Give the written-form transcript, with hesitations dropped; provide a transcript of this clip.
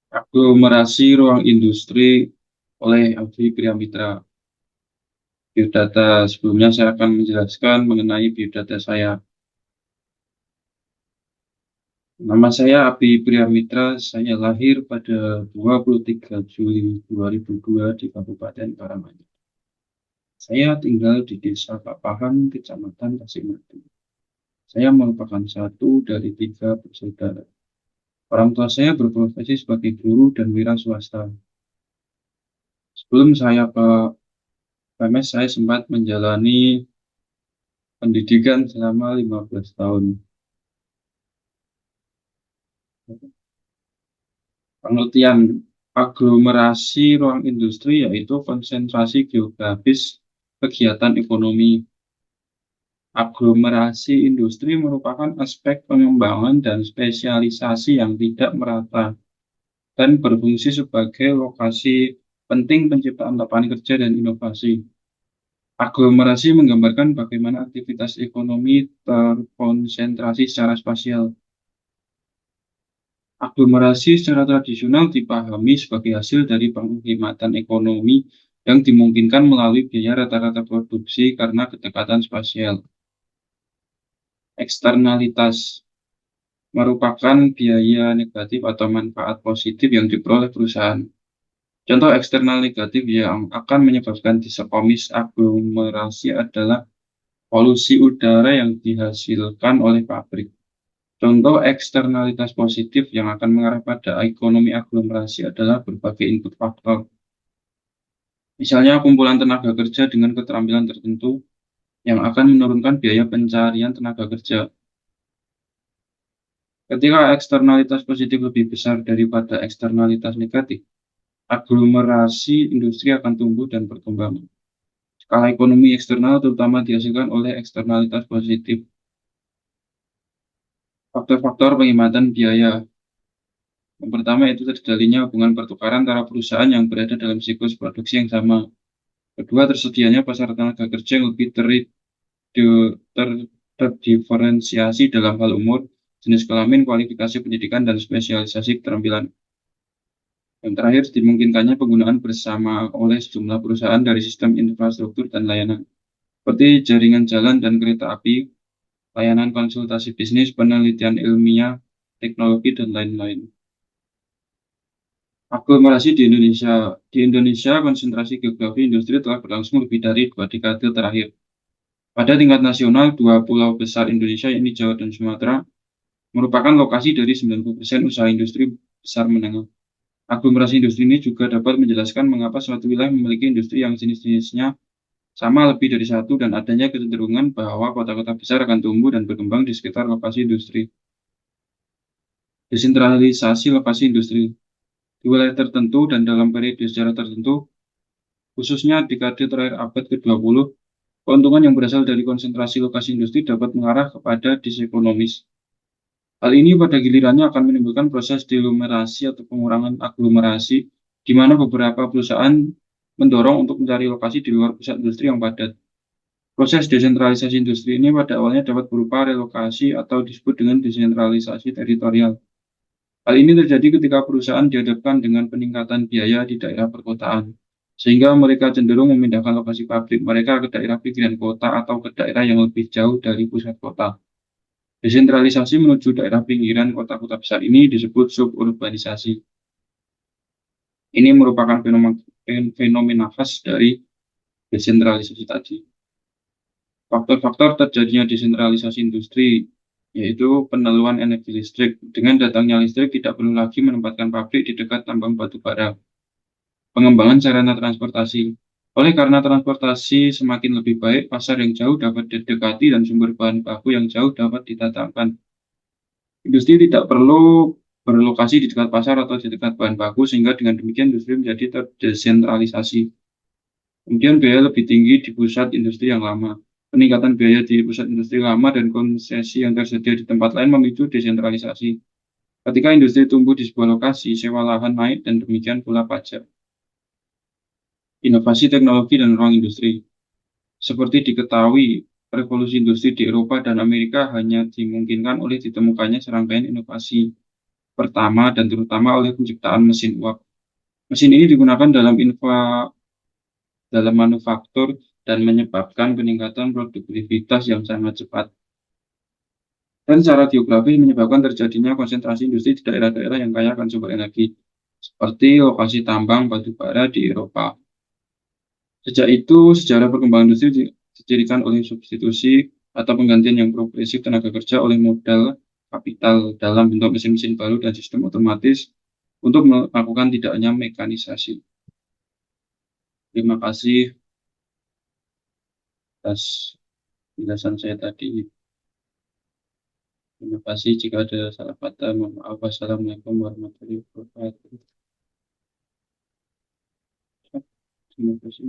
Aglomerasi ruang industri oleh Alfi Priamitra. Biodata sebelumnya saya akan menjelaskan mengenai biodata saya. Nama saya Abi Priamitra, saya lahir pada 23 Juli 2002 di Kabupaten Karanganyar. Saya tinggal di Desa Papahan, Kecamatan Tasikmadu. Saya merupakan satu dari tiga bersaudara. Orang tua saya berprofesi sebagai guru dan wira swasta. Sebelum saya ke PMS, saya sempat menjalani pendidikan selama 15 tahun. Pengertian aglomerasi ruang industri yaitu konsentrasi geografis kegiatan ekonomi. Aglomerasi industri merupakan aspek pengembangan dan spesialisasi yang tidak merata dan berfungsi sebagai lokasi penting penciptaan lapangan kerja dan inovasi. Aglomerasi menggambarkan bagaimana aktivitas ekonomi terkonsentrasi secara spasial. Aglomerasi secara tradisional dipahami sebagai hasil dari penghematan ekonomi yang dimungkinkan melalui biaya rata-rata produksi karena kedekatan spasial. Eksternalitas merupakan biaya negatif atau manfaat positif yang diperoleh perusahaan. Contoh eksternal negatif yang akan menyebabkan diskomis aglomerasi adalah polusi udara yang dihasilkan oleh pabrik. Contoh eksternalitas positif yang akan mengarah pada ekonomi aglomerasi adalah berbagai input faktor. Misalnya kumpulan tenaga kerja dengan keterampilan tertentu yang akan menurunkan biaya pencarian tenaga kerja. Ketika eksternalitas positif lebih besar daripada eksternalitas negatif, aglomerasi industri akan tumbuh dan berkembang. Skala ekonomi eksternal terutama dihasilkan oleh eksternalitas positif. Faktor-faktor penghematan biaya. Yang pertama itu terjadinya hubungan pertukaran antara perusahaan yang berada dalam siklus produksi yang sama. Kedua, tersedianya pasar tenaga kerja yang lebih terdiferensiasi dalam hal umur, jenis kelamin, kualifikasi pendidikan, dan spesialisasi keterampilan. Yang terakhir, dimungkinkannya penggunaan bersama oleh sejumlah perusahaan dari sistem infrastruktur dan layanan, seperti jaringan jalan dan kereta api, layanan konsultasi bisnis, penelitian ilmiah, teknologi, dan lain-lain. Aglomerasi di Indonesia. Di Indonesia, konsentrasi geografi industri telah berlangsung lebih dari 2 dekade terakhir. Pada tingkat nasional, dua pulau besar Indonesia, yakni Jawa dan Sumatera, merupakan lokasi dari 90% usaha industri besar menengah. Aglomerasi industri ini juga dapat menjelaskan mengapa suatu wilayah memiliki industri yang jenis-jenisnya sama lebih dari satu dan adanya kecenderungan bahwa kota-kota besar akan tumbuh dan berkembang di sekitar lokasi industri. Desentralisasi lokasi industri. Di wilayah tertentu dan dalam periode sejarah tertentu, khususnya dekade terakhir abad ke-20, keuntungan yang berasal dari konsentrasi lokasi industri dapat mengarah kepada disekonomis. Hal ini pada gilirannya akan menimbulkan proses deaglomerasi atau pengurangan aglomerasi, di mana beberapa perusahaan mendorong untuk mencari lokasi di luar pusat industri yang padat. Proses desentralisasi industri ini pada awalnya dapat berupa relokasi atau disebut dengan desentralisasi teritorial. Hal ini terjadi ketika perusahaan dihadapkan dengan peningkatan biaya di daerah perkotaan, sehingga mereka cenderung memindahkan lokasi pabrik mereka ke daerah pinggiran kota atau ke daerah yang lebih jauh dari pusat kota. Desentralisasi menuju daerah pinggiran kota-kota besar ini disebut suburbanisasi. Ini merupakan fenomena khas dari desentralisasi tadi. Faktor-faktor terjadinya desentralisasi industri yaitu peneluan energi listrik. Dengan datangnya listrik tidak perlu lagi menempatkan pabrik di dekat tambang batu bara. Pengembangan sarana transportasi. Oleh karena transportasi semakin lebih baik, pasar yang jauh dapat didekati dan sumber bahan baku yang jauh dapat ditatapkan. Industri tidak perlu berlokasi di dekat pasar atau di dekat bahan baku, sehingga dengan demikian industri menjadi terdesentralisasi. Kemudian biaya lebih tinggi di pusat industri yang lama. Peningkatan biaya di pusat industri lama dan konsesi yang tersedia di tempat lain memicu desentralisasi. Ketika industri tumbuh di sebuah lokasi, sewa lahan naik dan demikian pula pajak. Inovasi teknologi dan ruang industri. Seperti diketahui, revolusi industri di Eropa dan Amerika hanya dimungkinkan oleh ditemukannya serangkaian inovasi. pertama dan terutama oleh penciptaan mesin uap. Mesin ini digunakan dalam manufaktur dan menyebabkan peningkatan produktivitas yang sangat cepat. Dan secara geografis menyebabkan terjadinya konsentrasi industri di daerah-daerah yang kaya akan sumber energi, seperti lokasi tambang batu bara di Eropa. Sejak itu, sejarah perkembangan industri dijadikan oleh substitusi atau penggantian yang progresif tenaga kerja oleh modal kapital dalam bentuk mesin-mesin baru dan sistem otomatis untuk melakukan tidak hanya mekanisasi. Terima kasih atas penjelasan saya tadi. Terima kasih jika ada salah kata. Mohon maaf. Wassalamualaikum warahmatullahi wabarakatuh. Terima kasih.